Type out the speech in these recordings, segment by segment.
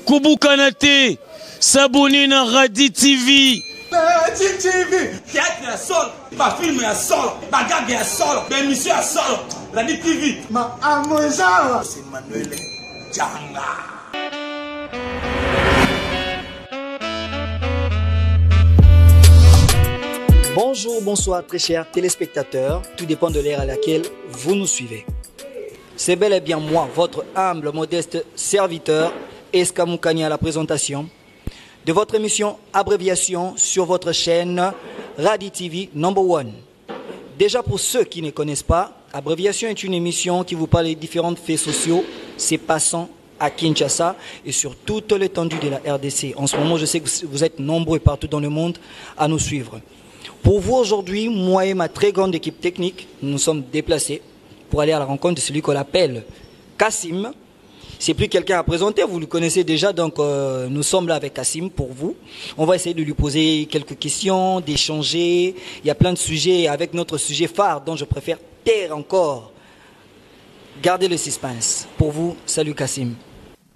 Koubou Kanate, s'abonner dans Radi TV. TV, théâtre à sol, ma film à sol, ma gag à sol, ma émission à sol, Radi TV. Ma amoisa, c'est Manuel Djanga. Bonjour, bonsoir très chers téléspectateurs, tout dépend de l'ère à laquelle vous nous suivez. C'est bel et bien moi, votre humble, modeste serviteur, Escamoukani à la présentation de votre émission Abréviation sur votre chaîne Radi TV #1. Déjà pour ceux qui ne connaissent pas, Abréviation est une émission qui vous parle des différents faits sociaux, c'est passant à Kinshasa et sur toute l'étendue de la RDC. En ce moment, je sais que vous êtes nombreux partout dans le monde à nous suivre. Pour vous aujourd'hui, moi et ma très grande équipe technique, nous nous sommes déplacés pour aller à la rencontre de celui qu'on appelle Kassim. C'est plus quelqu'un à présenter, vous le connaissez déjà, donc nous sommes là avec Kassim pour vous. On va essayer de lui poser quelques questions, d'échanger. Il y a plein de sujets avec notre sujet phare dont je préfère taire encore. Gardez le suspense. Pour vous, salut Kassim.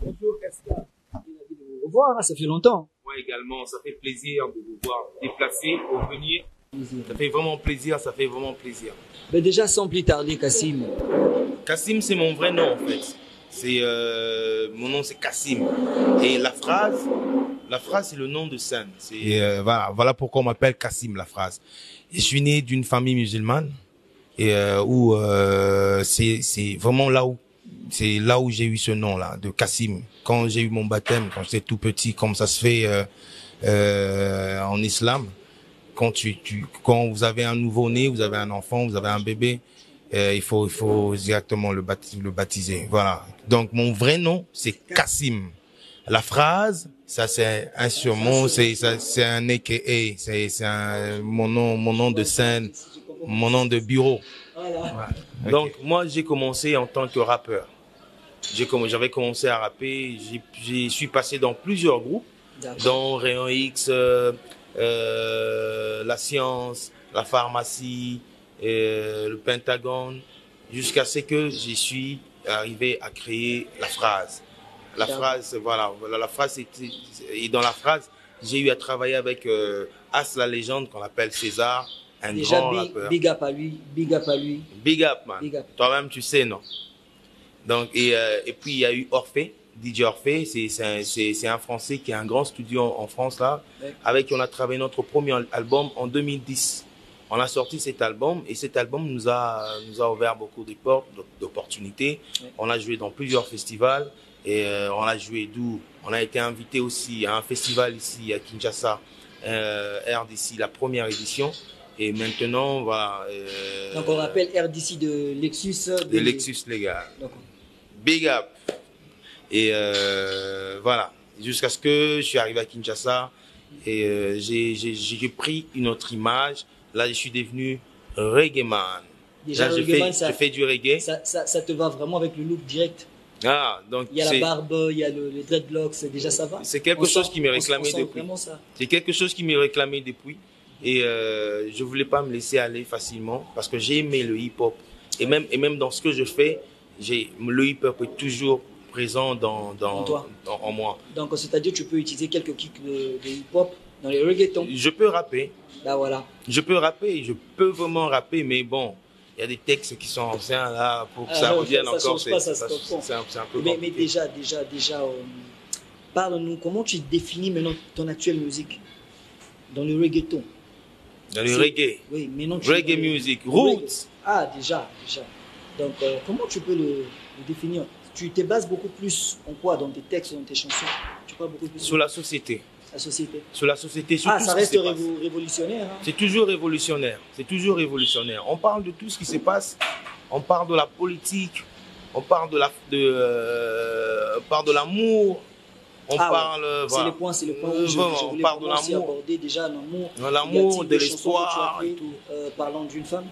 Bonjour Kassim. Au revoir, ça fait longtemps. Moi également, ça fait plaisir de vous voir déplacer pour venir. Ça fait vraiment plaisir, ça fait vraiment plaisir. Mais déjà, sans plus tarder, Kassim. Kassim, c'est mon vrai nom en fait. Mon nom c'est Kassim. Et la phrase c'est le nom de scène. Voilà pourquoi on m'appelle Kassim, la phrase. Et je suis né d'une famille musulmane et où c'est vraiment là où j'ai eu ce nom là de Kassim. Quand j'ai eu mon baptême, quand j'étais tout petit, comme ça se fait en islam. Quand vous avez un nouveau-né, vous avez un enfant, vous avez un bébé, il faut directement le baptiser. Voilà. Donc mon vrai nom c'est Kassim. La phrase, ça c'est un surnom, c'est un AKA, c'est mon nom de scène, mon nom de bureau. Voilà. Okay. Donc moi j'ai commencé en tant que rappeur. J'avais commencé à rapper, je suis passé dans plusieurs groupes, dont Rayon X, La Science, La Pharmacie, le Pentagone, jusqu'à ce que je suis arrivé à créer la phrase. La phrase, voilà, la phrase, et dans la phrase, j'ai eu à travailler avec As la légende qu'on appelle César, un grand rappeur. Big up à lui, big up à lui. Big up, man. Toi-même, tu sais, non? Donc, et puis il y a eu Orphée, DJ Orphée, c'est un Français qui a un grand studio en France là, avec qui on a travaillé notre premier album en 2010. On a sorti cet album et cet album nous a ouvert beaucoup de portes, d'opportunités. On a joué dans plusieurs festivals et on a joué d'où on a été invité aussi à un festival ici à Kinshasa, RDC, la première édition. Et maintenant, voilà. Donc on rappelle RDC de Lexus. De Lexus, les gars. Big up. Et voilà. Jusqu'à ce que je suis arrivé à Kinshasa et j'ai pris une autre image. Là, je suis devenu reggae man. Déjà, là, je fais du reggae. Ça te va vraiment avec le look direct. Ah, donc il y a la barbe, il y a les dreadlocks, déjà ça va. C'est quelque chose qui m'est réclamé depuis. C'est quelque chose qui m'est réclamé depuis. Et je voulais pas me laisser aller facilement parce que j'ai aimé le hip-hop. Et même dans ce que je fais, le hip-hop est toujours présent en moi. Donc, c'est-à-dire tu peux utiliser quelques kicks de hip-hop dans les reggaetons. Je peux rapper. Là, voilà. Je peux rapper, je peux vraiment rapper, mais bon, il y a des textes qui sont anciens là pour que ça revienne encore. C'est un peu compliqué. Mais déjà, parle-nous, comment tu définis maintenant ton actuelle musique dans le reggaeton? Dans le reggae. Oui, maintenant reggae music, roots. Ah, déjà. Donc, comment tu peux le définir? Tu te bases beaucoup plus en quoi dans tes textes, dans tes chansons? Tu parles beaucoup plus sur la société. La société. Sur la société. Sur ça reste révolutionnaire. Hein? C'est toujours révolutionnaire. C'est toujours révolutionnaire. On parle de tout ce qui se passe. On parle de la politique. On parle de l'amour. On parle. C'est le point où on parle de l'amour. Aborder déjà l'amour. L'amour, de l'espoir et tout. Parlant d'une femme.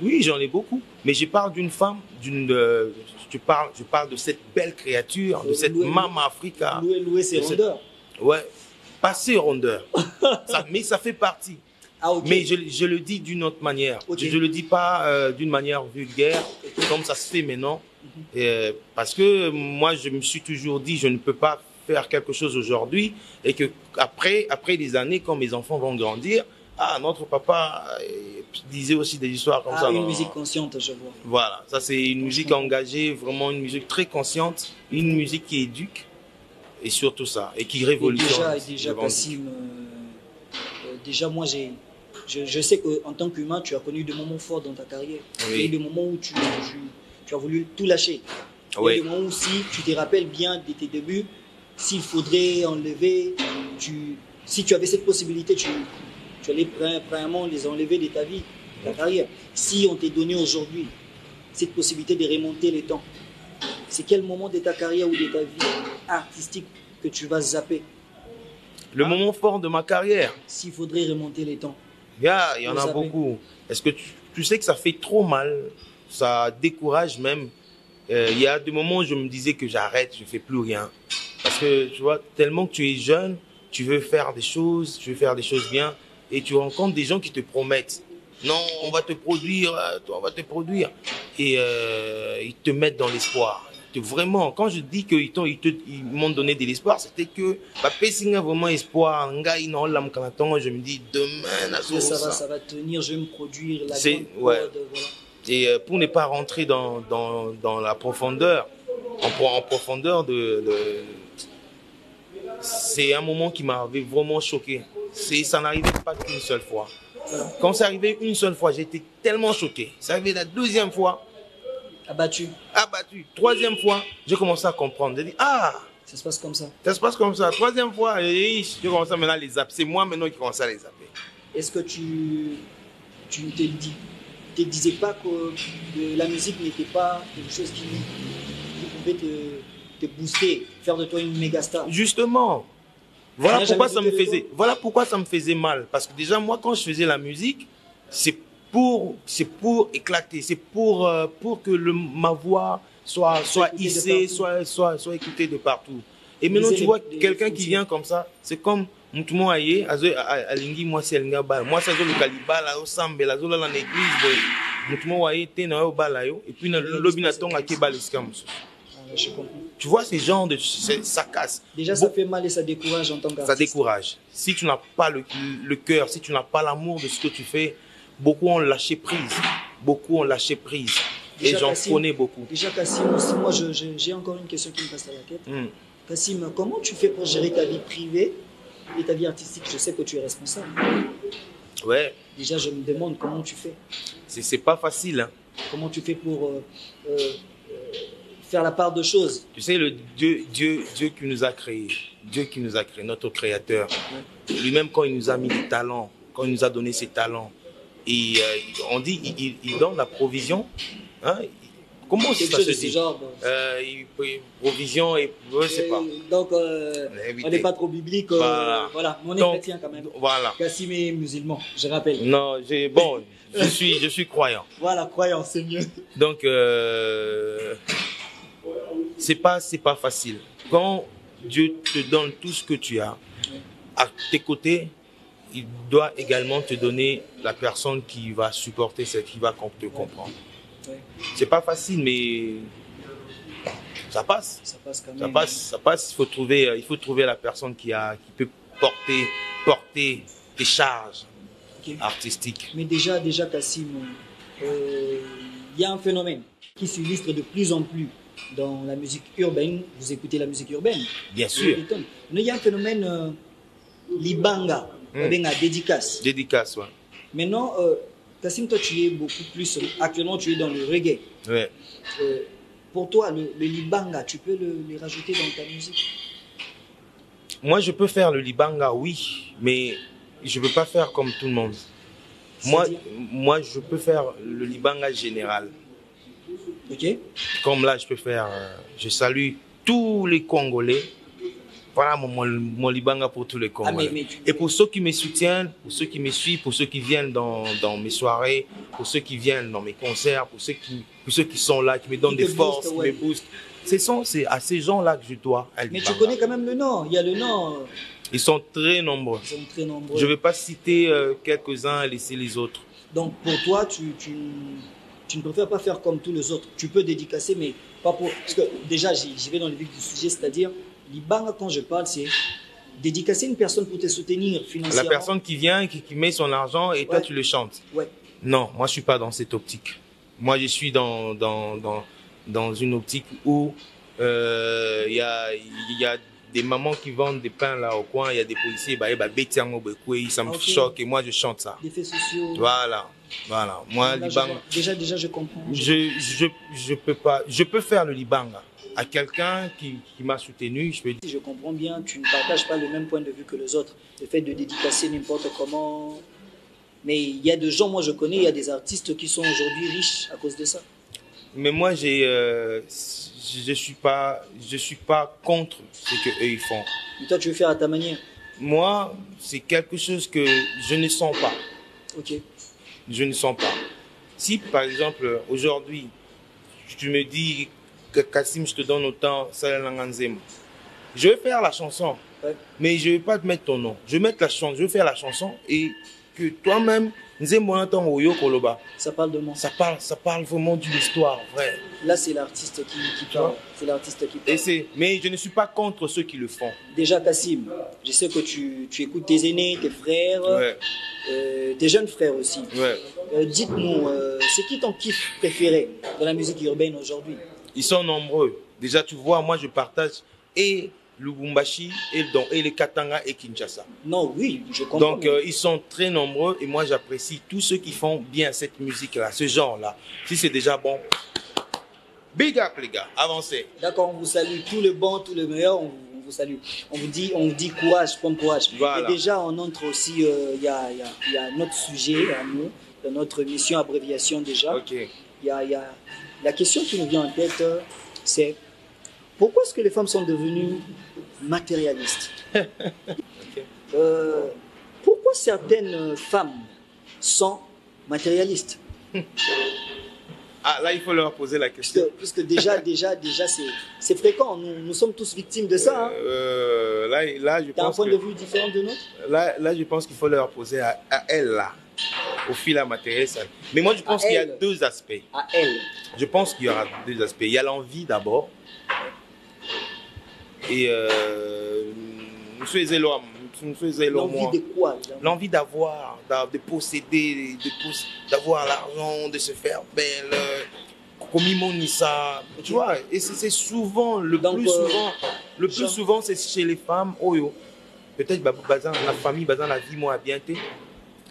Oui, j'en ai beaucoup. Mais je parle d'une femme, je parle de cette belle créature, de cette Mama Africa. Louer ses rondeurs. Ouais, pas ses rondeurs. Mais ça fait partie. Ah, ok. Mais je le dis d'une autre manière. Ok. Je ne le dis pas d'une manière vulgaire, comme ça se fait maintenant. Parce que moi, je me suis toujours dit, je ne peux pas faire quelque chose aujourd'hui et que après des années, quand mes enfants vont grandir, ah, notre papa disait aussi des histoires comme ça. Une musique consciente, je vois. Voilà, ça c'est une musique engagée, vraiment une musique très consciente, une musique qui éduque et surtout ça, et qui révolutionne. Et déjà Kassim, déjà moi je sais qu'en tant qu'humain, tu as connu des moments forts dans ta carrière. Oui. Il y a des moments où tu as voulu tout lâcher. Il y a Oui. des moments où si tu te rappelles bien de tes débuts, s'il faudrait enlever, si tu avais cette possibilité, tu allais premièrement les enlever de ta vie, de ta carrière. Si on t'est donné aujourd'hui cette possibilité de remonter les temps, c'est quel moment de ta carrière ou de ta vie artistique que tu vas zapper? Le moment fort de ma carrière, S'il faudrait remonter les temps. il y en a beaucoup. Est-ce que tu sais que ça fait trop mal, ça décourage même. Il y a des moments où je me disais que j'arrête, je ne fais plus rien. Parce que tu vois, tellement que tu es jeune, tu veux faire des choses bien, et tu rencontres des gens qui te promettent. Non, on va te produire, on va te produire. Et ils te mettent dans l'espoir. Vraiment, quand je dis qu'ils m'ont donné de l'espoir, c'était que Pessinga vraiment espoir. Je me dis demain, ça va tenir, je vais me produire la c'est grande ouais. prod, voilà. Et pour ne pas rentrer dans la profondeur, en profondeur c'est un moment qui m'avait vraiment choqué. Ça n'arrivait pas qu'une seule fois. Quand c'est arrivé une seule fois, j'ai été tellement choqué. Ça arrivé la deuxième fois. Abattu. Troisième fois, j'ai commencé à comprendre. J'ai dit, ah, Ça se passe comme ça. ça se passe comme ça. Troisième fois, j'ai commencé maintenant à les zapper. C'est moi maintenant qui commence à les zapper. Est-ce que tu ne te disais pas que la musique n'était pas quelque chose qui pouvait te booster, faire de toi une méga star? Justement, voilà pourquoi ça me faisait mal. Parce que déjà, moi, quand je faisais la musique, c'est pour éclater, c'est pour que ma voix soit hissée, soit écoutée de partout. Et maintenant, tu vois, quelqu'un qui vient comme ça, c'est comme tout le monde aïe, alingi moi c'est alinga bal, moi ça le caliba là au sambe là zola dans l'église boy, tout le monde aïe té na au balayo et puis na lobby na tonga ke baliskam. Je comprends. Tu vois ces genres de ça casse. Déjà ça fait mal et ça décourage en tant qu'artiste. Ça décourage. Si tu n'as pas le cœur, si tu n'as pas l'amour de ce que tu fais, beaucoup ont lâché prise. Et j'en connais beaucoup. Déjà Kassim, aussi, moi j'ai encore une question qui me passe à la tête. Kassim, comment tu fais pour gérer ta vie privée et ta vie artistique? Je sais que tu es responsable. Ouais. Déjà, je me demande comment tu fais. C'est pas facile. Hein. Comment tu fais pour faire la part de choses? Tu sais, le Dieu qui nous a créés, notre Créateur, lui-même quand il nous a mis des talents, quand il nous a donné ses talents, et on dit il donne la provision. Hein, comment ça se dit? Provision et je sais pas. Donc, on n'est pas trop biblique. Voilà, mais on est chrétien quand même. Voilà. Kassim est musulman, je rappelle. Non, je suis croyant. Voilà, croyant, c'est mieux. Donc, c'est pas facile. Quand Dieu te donne tout ce que tu as, à tes côtés, il doit également te donner la personne qui va supporter, qui va te comprendre. C'est pas facile, mais ça passe. Ça passe quand même. Ça passe. Il faut trouver la personne qui peut porter tes charges artistiques. Mais déjà Kassim, il y a un phénomène qui s'illustre de plus en plus dans la musique urbaine. Vous écoutez la musique urbaine? Bien sûr. Mais il y a un phénomène libanga, dédicace. Dédicace, ouais. Maintenant, Kassim, toi, tu es beaucoup plus. Actuellement, tu es dans le reggae. Ouais. Pour toi, le libanga, tu peux le rajouter dans ta musique? Moi, je peux faire le libanga, oui, mais je ne peux pas faire comme tout le monde. Moi, je peux faire le libanga général. Ok. Comme là, je peux faire. Je salue tous les Congolais. Voilà mon libanga pour tous les Congolais. Et pour ceux qui me soutiennent, pour ceux qui me suivent, pour ceux qui viennent dans mes soirées, pour ceux qui viennent dans mes concerts, pour ceux qui sont là, qui me donnent des forces, qui me boostent. C'est à ces gens-là que je dois. Mais tu connais quand même le nom. Il y a le nom. Ils sont très nombreux. Ils sont très nombreux. Je ne vais pas citer quelques-uns et laisser les autres. Donc pour toi, tu ne préfères pas faire comme tous les autres. Tu peux dédicacer, mais pas pour... Parce que déjà, j'y vais dans le vif du sujet, c'est-à-dire, l'Ibanga, quand je parle, c'est dédicacer une personne pour te soutenir financièrement. La personne qui vient, qui met son argent et toi, tu le chantes. Ouais. Non, moi, je ne suis pas dans cette optique. Moi, je suis dans une optique où il y a des mamans qui vendent des pains là au coin, il y a des policiers, ça me choque et moi, je chante ça. Des faits sociaux. Voilà. Moi, Libanga. Déjà, je comprends. Je peux faire le Libanga à quelqu'un qui m'a soutenu. Si je comprends bien, tu ne partages pas le même point de vue que les autres. Le fait de dédicacer n'importe comment. Mais il y a des gens, moi je connais, il y a des artistes qui sont aujourd'hui riches à cause de ça. Mais moi, je suis pas contre ce que eux ils font. Mais toi, tu veux faire à ta manière. Moi, c'est quelque chose que je ne sens pas. Ok. Je ne sens pas. Si, par exemple, aujourd'hui, tu me dis que Kassim, je te donne autant, je vais faire la chanson, ouais. Mais je ne vais pas te mettre ton nom. Je vais mettre la chanson, je vais faire la chanson et que toi-même, ça parle de moi. Ça parle vraiment d'une histoire vraie. Là, c'est l'artiste qui parle. C'est l'artiste qui parle. Mais je ne suis pas contre ceux qui le font. Déjà, Kassim, je sais que tu écoutes tes aînés, tes frères, ouais. Tes jeunes frères aussi. Ouais. Dites-nous, c'est qui ton kiff préféré dans la musique urbaine aujourd'hui? Ils sont nombreux. Déjà, tu vois, moi, je partage et Lubumbashi, et les Katanga et Kinshasa. Non, oui, je comprends. Donc, ils sont très nombreux et moi, j'apprécie tous ceux qui font bien cette musique-là, ce genre-là. Si c'est déjà bon, big up les gars, avancez. D'accord, on vous salue, tout le bon, tout le meilleur, on vous salue. On vous dit courage, bon courage. Voilà. Et déjà, on entre aussi, il y a notre sujet à nous, dans notre mission abréviation déjà. Ok. La question qui nous vient en tête, c'est pourquoi est-ce que les femmes sont devenues matérialistes? Okay. Pourquoi certaines femmes sont matérialistes? Ah, là, il faut leur poser la question. Puisque déjà c'est fréquent. Nous sommes tous victimes de ça. Hein. Là, je pense. Tu as un point de vue différent de nôtre? Là, je pense qu'il faut leur poser à elles, là, au fil à matériel. Mais moi, je pense qu'il y a deux aspects. À elles. Je pense qu'il y aura deux aspects. Il y a l'envie d'abord. Et l'envie de quoi? L'envie d'avoir, de posséder, d'avoir l'argent, de se faire belle, comme ça. Tu vois, et c'est souvent, le plus souvent, c'est chez les femmes, peut-être la famille, la vie, moi, bien été.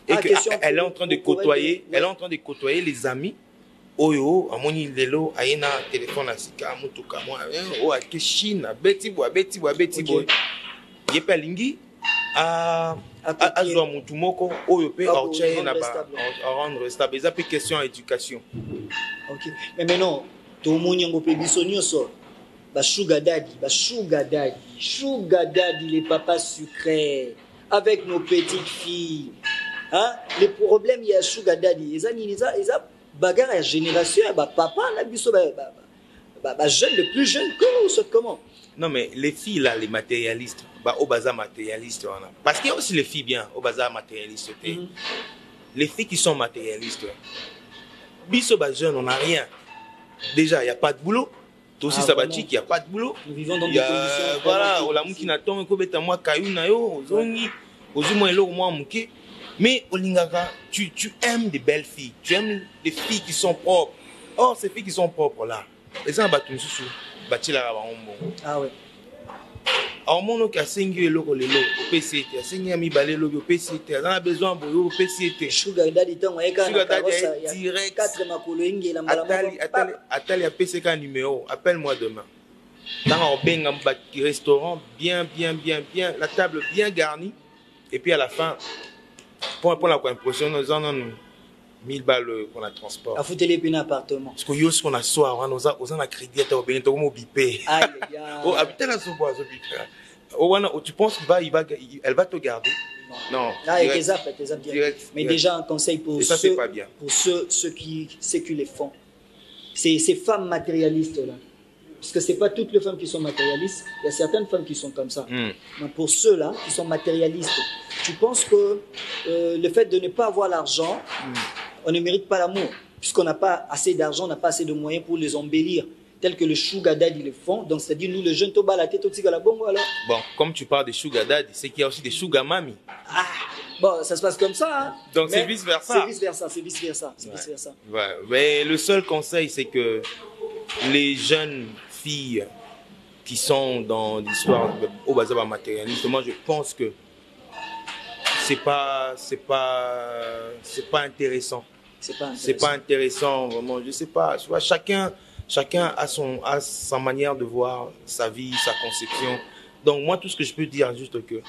Et qu'elle est en train de côtoyer, les amis. Oyo, amoni lelo, ayena téléphone à sika, mutuka moi, a Chine, beti boy. Yepe lingi, a zo mutumoko, oyo pe orche na ba, rendre stable. Ils appellent question éducation. Ok. Mais maintenant, tout le monde yango pe bisonio so, ba sugar daddy, les papas sucrés, avec nos petites filles. Hein? Les problèmes, il y a sugar daddy. Ils bagarre à génération, papa, jeune, le plus jeune que nous, comment? Non, mais les filles là, les matérialistes, au bazar matérialiste, parce qu'il y a aussi les filles bien, au bazar matérialiste. Les filles qui sont matérialistes, biso jeune, on n'a rien. Déjà, il n'y a pas de boulot. Toi aussi, sabatique, il n'y a pas de boulot. Nous vivons dans des conditions. Voilà, on a qui n'attend que moi, caillou na yo, zongi, ozuma elo moi mouké. Mais Olingaka, tu aimes des belles filles, tu aimes des filles qui sont propres. Or, ces filles qui sont propres là, les gens battent une sous, battent la rabambo. Ah ouais. Alors, mon qui a singué le PCT, a singué à mi balé le PCT, on a besoin de le PCT. Sugar daddy, direct. 4 makoloingi la Attali a PCK numéro, appelle-moi demain. Dans un restaurant bien, la table bien garnie, et puis à la fin. Pour la impression, nous en avons 1000 balles pour le transport. À foutre les pins appartement. Parce que nous avons un soir, nous avons un crédit, nous avons un bipé. Tu penses qu'elle va te garder? Non. Direct. Mais déjà, un conseil pour ceux qui les font. Ces femmes matérialistes-là. Parce que ce n'est pas toutes les femmes qui sont matérialistes. Il y a certaines femmes qui sont comme ça. Mais pour ceux-là qui sont matérialistes, tu penses que le fait de ne pas avoir l'argent, on ne mérite pas l'amour. Puisqu'on n'a pas assez d'argent, on n'a pas assez de moyens pour les embellir. Tels que le sugar daddy le font. Donc, c'est-à-dire, nous, les jeunes, toba la tête au la bongo alors. Bon, comme tu parles de sugar daddy, c'est qu'il y a aussi des sugar mami. Ah, bon, ça se passe comme ça. Hein. Donc, c'est vice-versa. C'est vice-versa, c'est vice-versa. C'est vice-versa. Ouais. Mais le seul conseil, c'est que les jeunes filles qui sont dans l'histoire au bazar matérialiste, moi, je pense que c'est pas intéressant. C'est pas intéressant, vraiment. Je sais pas. Tu vois, chacun a sa manière de voir sa vie, sa conception. Donc, moi, tout ce que je peux dire, juste que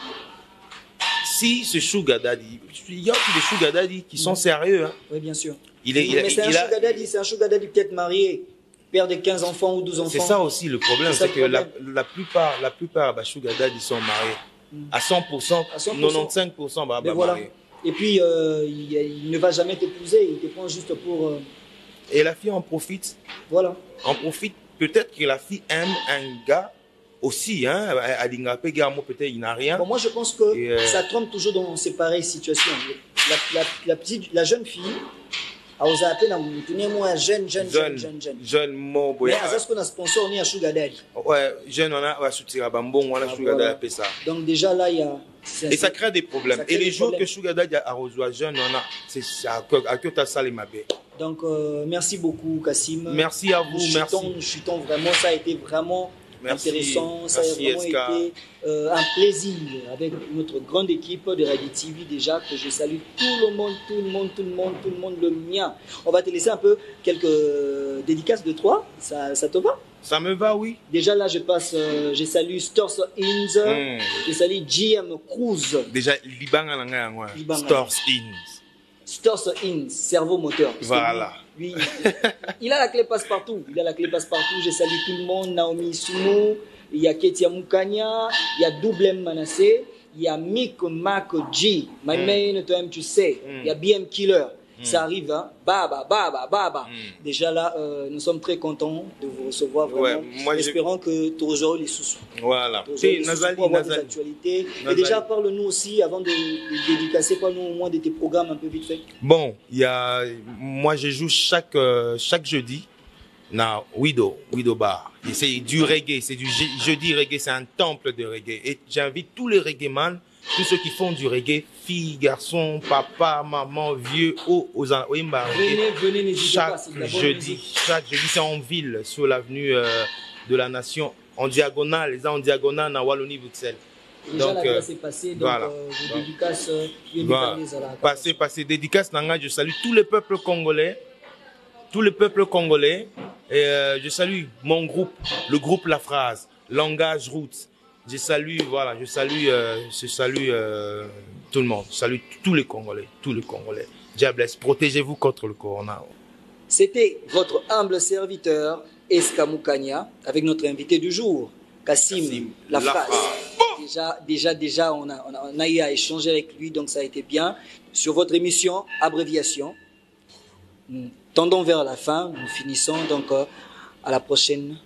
si ce sugar daddy, il y a aussi des sugar daddy qui sont sérieux. Hein. Oui, bien sûr. Mais c'est un sugar daddy peut-être marié, père de 15 enfants ou 12 enfants. C'est ça aussi le problème, c'est que la plupart des sugar daddy sont mariés. À 100%, 95% voilà. mariés. Et puis, il ne va jamais t'épouser, il te prend juste pour... Et la fille en profite. Voilà. En profite. Peut-être que la fille aime un gars aussi. Hein, peut-être il n'a rien. Bon, moi, je pense que ça trompe toujours dans ces pareilles situations. La jeune fille, elle a appelé moi jeune mot. Mais à ce qu'on a sponsor, on est à Sugar Daddy. Ouais, jeune, on a soutien Bambon, on a Sugar Daddy. Donc, déjà là, il y a. Et ça crée des problèmes. Et les jours que Sugar Daddy a rejoint jeune, on a. C'est à que tu as ça les mabé. Donc, merci beaucoup, Kassim. Merci à vous. Chuton, vraiment, ça a été vraiment intéressant. Ça a vraiment été un plaisir avec notre grande équipe de Radio TV déjà, que je salue tout le monde, le mien. On va te laisser un peu quelques dédicaces de toi. Ça te va? Ça me va, oui. Déjà là, je salue Stores Inns, je salue GM Cruz. Déjà, Stores Inns. Stores In, cerveau moteur. Voilà. Lui, il a la clé passe-partout. Je salue tout le monde. Naomi Sumo, il y a Ketia Mukanya, il y a Double M Manassé, il y a Mick Mac G, My Main, toi-même tu sais. Il y a BM Killer. Ça arrive, hein. Baba. Déjà là, nous sommes très contents de vous recevoir vraiment. Ouais, espérons que tu auras les sous-sous. Voilà. Des actualités. Et déjà, parle-nous aussi, avant de dédicacer, parle-nous au moins de tes programmes un peu vite fait. Bon, moi je joue chaque jeudi dans Wido Bar. Et c'est du reggae, c'est du jeudi reggae, c'est un temple de reggae. Et j'invite tous les reggae man, tous ceux qui font du reggae, filles, garçons, papa, maman, vieux, venez, n'hésitez pas. Chaque jeudi, c'est en ville, sur l'avenue de la Nation, en diagonale, en diagonale, dans Wallonie-Bruxelles. Donc, l'adresse est passée, donc voilà. Dédicace, passé, dédicace, je salue tous les peuples congolais. Et je salue mon groupe, le groupe La Phrase, Langage Roots. Je salue tout le monde. Je salue tous les Congolais. Dieu blesse. Protégez-vous contre le corona. C'était votre humble serviteur, Eska Mukanya, avec notre invité du jour, Kassim La Phrase. Déjà, on a eu à échanger avec lui, donc ça a été bien. Sur votre émission, abréviation, nous tendons vers la fin, nous finissons donc à la prochaine